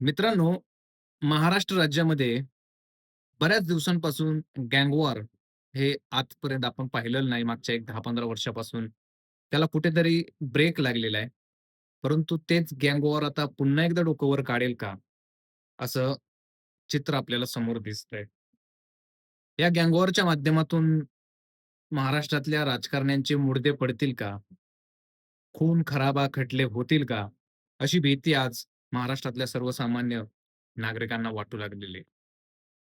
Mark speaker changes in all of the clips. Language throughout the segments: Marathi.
Speaker 1: मित्रांनो, महाराष्ट्र राज्यामध्ये बऱ्याच दिवसांपासून गँग वॉर हे आजपर्यंत आपण पाहिलेलं नाही मागच्या एक 10-15 वर्षापासून. त्याला कुठेतरी ब्रेक लागलेला आहे. परंतु तेच गँग वॉर आता पुन्हा एकदा डोकं वर काढेल का? असं चित्र आपल्याला समोर दिसतंय. या गँग वॉरच्या माध्यमातून महाराष्ट्रातल्या राजकारण्यांचे मुडदे पडतील का? खून-खराबा खटले होतील का? अशी भीती आज महाराष्ट्रातल्या सर्वसामान्य नागरिकांना वाटू लागलेली आहे.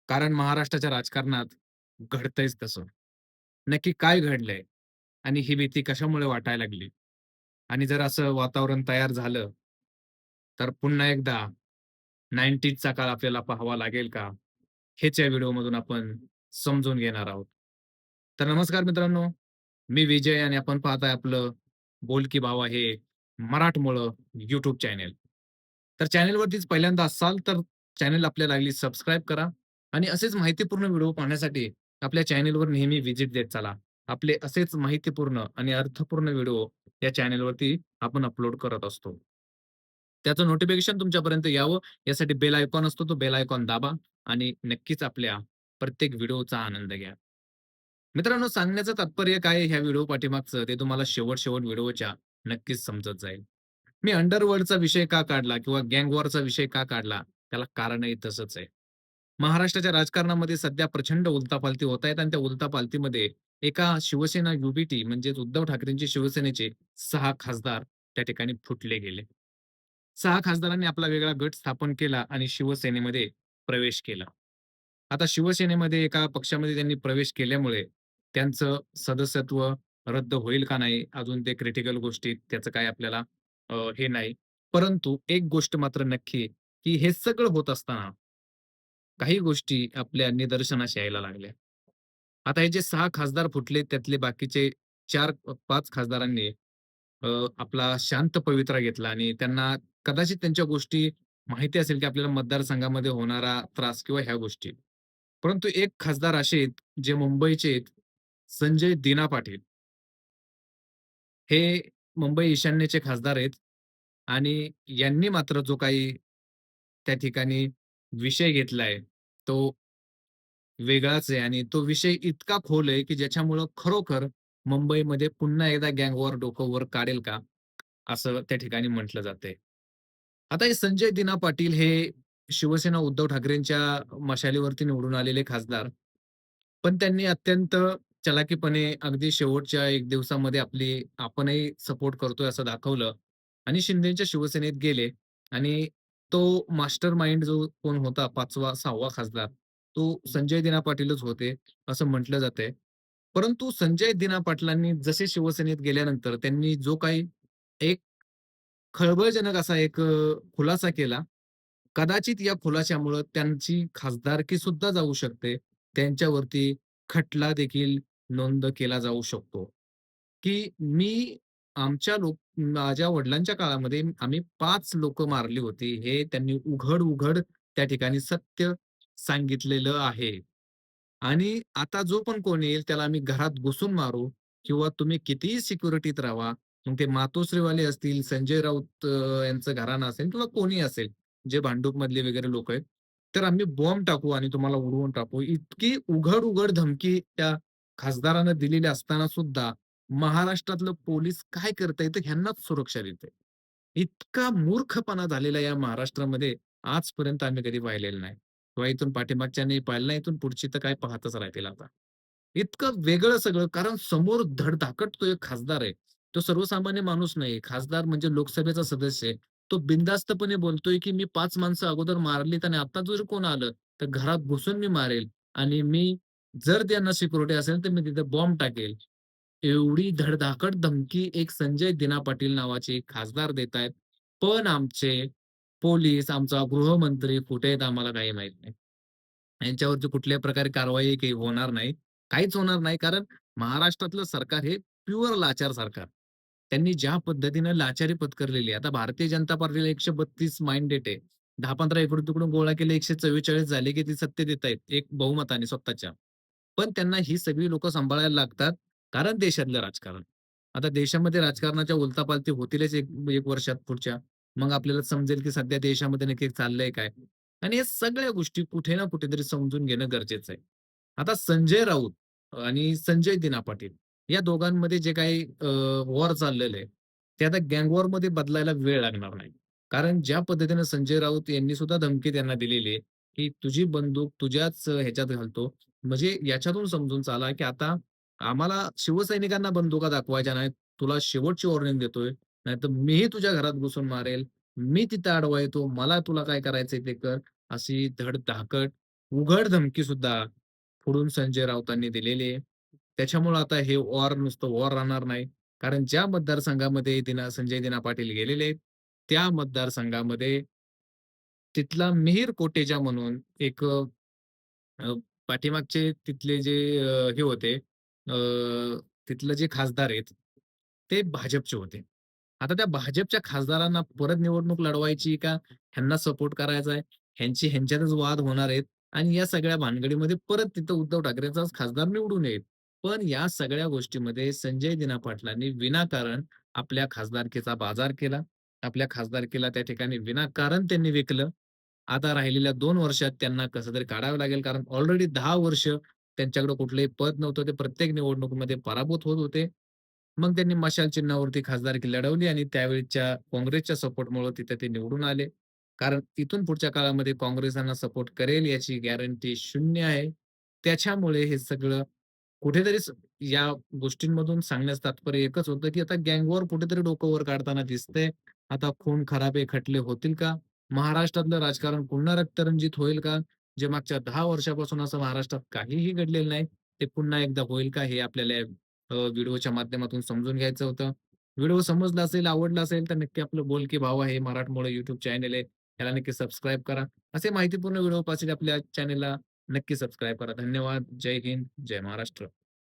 Speaker 1: कारण महाराष्ट्राच्या राजकारणात घडतंयच तसं. नक्की काय घडलंय? आणि ही भीती कशामुळे वाटायला लागली? आणि जर असं वातावरण तयार झालं, तर पुन्हा एकदा 90चा काळ आपल्याला पाहावा लागेल का? हेच या व्हिडिओमधून आपण समजून घेणार आहोत. तर नमस्कार मित्रांनो, मी विजय आणि आपण पाहताय आपलं बोल की भावा हे मराठमोळं YouTube चॅनेल. तर चॅनेलवरतीच पहिल्यांदा असाल तर चॅनेल आपल्याला लागली सबस्क्राईब करा आणि असेच माहितीपूर्ण व्हिडिओ पाहण्यासाठी आपल्या चॅनेलवर नेहमी व्हिजिट देत चला. आपले असेच माहितीपूर्ण आणि अर्थपूर्ण व्हिडिओ या चॅनेलवरती आपण अपलोड करत असतो. त्याचं नोटिफिकेशन तुमच्यापर्यंत यावं यासाठी बेल आयकॉन असतो, तो बेल आयकॉन दाबा आणि नक्कीच आपल्या प्रत्येक व्हिडिओचा आनंद घ्या. मित्रांनो, सांगण्याचं तात्पर्य काय आहे ह्या व्हिडिओ पाठीमागचं ते तुम्हाला शेवट व्हिडिओच्या नक्कीच समजत जाईल. मी अंडरवर्ल्डचा विषय का काढला किंवा गँग वॉरचा विषय का काढला, त्याला कारणही तसंच आहे. महाराष्ट्राच्या राजकारणामध्ये सध्या प्रचंड उलथापालथी होत आहेत आणि त्या उलथापालथीमध्ये एका शिवसेना युबीटी म्हणजेच उद्धव ठाकरेंचे शिवसेनेचे 6 खासदार त्या ठिकाणी फुटले गेले. 6 खासदारांनी आपला वेगळा गट स्थापन केला आणि शिवसेनेमध्ये प्रवेश केला. आता शिवसेनेमध्ये एका पक्षामध्ये त्यांनी प्रवेश केल्यामुळे त्यांचं सदस्यत्व रद्द होईल का नाही, अजून ते क्रिटिकल गोष्टी त्याचं काय आपल्याला हे नाही. परंतु एक गोष्ट मात्र नक्की की हे सगळं होत असताना काही गोष्टी आपल्या निदर्शनास यायला लागल्या. आता हे जे 6 खासदार फुटले त्यातले बाकीचे 4-5 खासदारांनी अ, आपला शांत पवित्रा घेतला आणि त्यांना कदाचित त्यांच्या गोष्टी माहिती असेल, की आपल्याला मतदारसंघामध्ये होणारा त्रास किंवा ह्या गोष्टी. परंतु एक खासदार असे आहेत, जे मुंबईचे आहेत, संजय दिना पाटील. हे मुंबई ईशान्येचे खासदार आहेत आणि यांनी मात्र जो काही त्या ठिकाणी विषय घेतलाय, तो वेगळाच आहे आणि तो विषय इतका खोल आहे, की ज्याच्यामुळं खरोखर मुंबईमध्ये पुन्हा एकदा गँग वॉर डोकं वर काढेल का? असं त्या ठिकाणी म्हटलं जातंय. आता हे संजय दिना पाटील हे शिवसेना उद्धव ठाकरेंच्या मशालीवरती निवडून आलेले खासदार. पण त्यांनी अत्यंत चलाकीपणे अगदी शेवटच्या 1 दिवसामध्ये आपणही सपोर्ट करतोय असं दाखवलं आणि शिंदेच्या शिवसेनेत गेले आणि तो मास्टर माइंड जो कोण होता 5वा 6वा खासदार, तो संजय दिना पाटीलच होते, असं म्हटलं जातंय. परंतु संजय दिना पाटलांनी जसे शिवसेनेत गेल्यानंतर त्यांनी जो काही एक खळबळजनक असा एक खुलासा केला. कदाचित या खुलाशामुळं त्यांची खासदारकी सुद्धा जाऊ शकते. त्यांच्यावरती खटला देखील नोंद केला जाऊ शकतो, की माझ्या वडिलांच्या काळामध्ये आम्ही 5 लोकं मारली होती. हे त्यांनी उघड-उघड त्या ठिकाणी सत्य सांगितलेलं आहे. आणि आता जो पण कोण येईल त्याला आम्ही घरात घुसून मारू किंवा तुम्ही कितीही सिक्युरिटीत राहावा. मग ते मातोश्रीवाले असतील, संजय राऊत यांचं घराणं असेल किंवा कोणीही असेल, जे भांडूपमधले वगैरे लोकं आहेत. तर आम्ही बॉम्ब टाकू आणि तुम्हाला उडवून टाकू. इतकी उघड-उघड धमकी त्या खासदारानं दिलेली असताना सुद्धा महाराष्ट्रातलं पोलीस काय करतंय तर ह्यांनाच सुरक्षा देतंय. इतका मूर्खपणा झालेला या महाराष्ट्रामध्ये आजपर्यंत आम्ही कधी पाहिलेला नाही. किंवा इथून पाठीमागच्यांनी पाहिलं नाही, इथून पुढची तर काय पाहतच राहतील आता. इतकं वेगळं सगळं कारण समोर धडधाकट तो एक खासदार आहे. तो सर्वसामान्य माणूस नाही. खासदार म्हणजे लोकसभेचा सदस्य आहे. तो बिनधास्तपणे बोलतोय, की मी 5 माणसं अगोदर मारलीत आणि आता जर कोण आलं, तर घरात घुसून मी मारेल आणि जर त्यांना सिक्युरिटी असेल, तर मी तिथे बॉम्ब टाकेल. एवढी धडधाकट धमकी एक संजय दिना पाटील नावाचे एक खासदार देतायत. पण आमचे पोलीस, आमचा गृहमंत्री कुठे आहेत आम्हाला काही माहीत नाही. यांच्यावरती कुठल्याही प्रकारे कारवाई काही होणार नाही. काहीच होणार नाही कारण महाराष्ट्रातलं सरकार हे प्युअर लाचार सरकार. त्यांनी ज्या पद्धतीनं लाचारी पत्करलेली आहे. आता भारतीय जनता पार्टीला 132 मॅन्डेट आहे. 10-15 इकडून-तिकडून गोळा केले 144 झाले, की ती सत्तेत येतायत एक बहुमताने स्वतःच्या. पण त्यांना ही सगळी लोकं सांभाळायला लागतात, कारण देशातलं राजकारण. आता देशामध्ये राजकारणाच्या उलथापालथी होतीलच एक 1 वर्षात पुढच्या. मग आपल्याला समजेल की सध्या देशामध्ये नक्की चाललंय काय? आणि या सगळ्या गोष्टी कुठे ना कुठेतरी समजून घेणं गरजेचं आहे. आता संजय राऊत आणि संजय दिना पाटील या दोघांमध्ये जे काही वॉर चाललेलं आहे, ते आता गँग वॉरमध्ये बदलायला वेळ लागणार नाही. कारण ज्या पद्धतीने संजय राऊत यांनी सुद्धा धमकी त्यांना दिलेली आहे, की तुझी बंदूक तुझ्याच ह्याच्यात घालतो. म्हणजे याच्यातून समजून चाला, की आता आम्हाला शिवसैनिकांना बंदुका दाखवायच्या नाहीत. तुला शेवटची वॉर्निंग देतोय. नाहीतर मीही तुझ्या घरात घुसून मारेल. मी तिथं आडवा येतो. मला तुला काय करायचंय ते कर. अशी धडधाकट, उघड धमकी सुद्धा पुढून संजय राऊतांनी दिलेली आहे. त्याच्यामुळं आता हे वॉर नुसतं वॉर राहणार नाही. कारण ज्या मतदारसंघामध्ये संजय दिना पाटील गेलेले आहेत, त्या मतदारसंघामध्ये तिथला मिहीर कोटेचा म्हणून एक अ, पाठीमागचे तिथले जे हे होते तिथले जे खासदार आहेत, ते भाजपचे होते. आता त्या भाजपच्या खासदारांना परत निवडणूक लढवायची का ह्यांना सपोर्ट करायचा आहे, ह्यांची ह्यांच्यातच वाद होणार आहेत आणि या सगळ्या भानगडीमध्ये परत तिथं उद्धव ठाकरेंचाच खासदार निवडून येईल. पण या सगळ्या गोष्टीमध्ये संजय दिना पाटलांनी विनाकारण आपल्या खासदारकीचा बाजार केला. आपल्या खासदारकीला त्या ठिकाणी विनाकारण त्यांनी विकलं. आता राहिलेल्या 2 वर्षात त्यांना कसं तरी काढावं लागेल, कारण ऑलरेडी 10 वर्ष त्यांच्याकडे कुठलंही पद नव्हतं. ते प्रत्येक निवडणुकीमध्ये पराभूत होत होते. मग त्यांनी मशाल चिन्हावरती खासदारकी लढवली आणि त्यावेळच्या काँग्रेसच्या सपोर्टमुळे तिथे ते निवडून आले. कारण इथून पुढच्या काळामध्ये काँग्रेस सपोर्ट करेल याची गॅरंटी शून्य आहे. त्याच्यामुळे हे सगळं कुठेतरी या गोष्टींमधून सांगण्याचं तात्पर्य एकच होतं, की आता गँग वॉर कुठेतरी डोकं वर काढताना दिसतंय. आता खून-खराबे खटले होतील का? महाराष्ट्रातलं राजकारण पुन्हा रक्तरंजित होईल का? जे मागच्या 10 वर्षापासून असं महाराष्ट्रात काहीही घडलेलं नाही, ते पुन्हा एकदा होईल का? हे आपल्याला व्हिडिओच्या माध्यमातून समजून घ्यायचं होतं. व्हिडिओ समजला असेल, आवडला असेल, तर नक्की आपलं बोलके भावा हे मराठमोळं YouTube चॅनल आहे. त्याला नक्की सबस्क्राईब करा. असे माहितीपूर्ण व्हिडिओ पाहण्यासाठी आपल्या चॅनलला नक्की सबस्क्राईब करा. धन्यवाद. जय हिंद. जय महाराष्ट्र.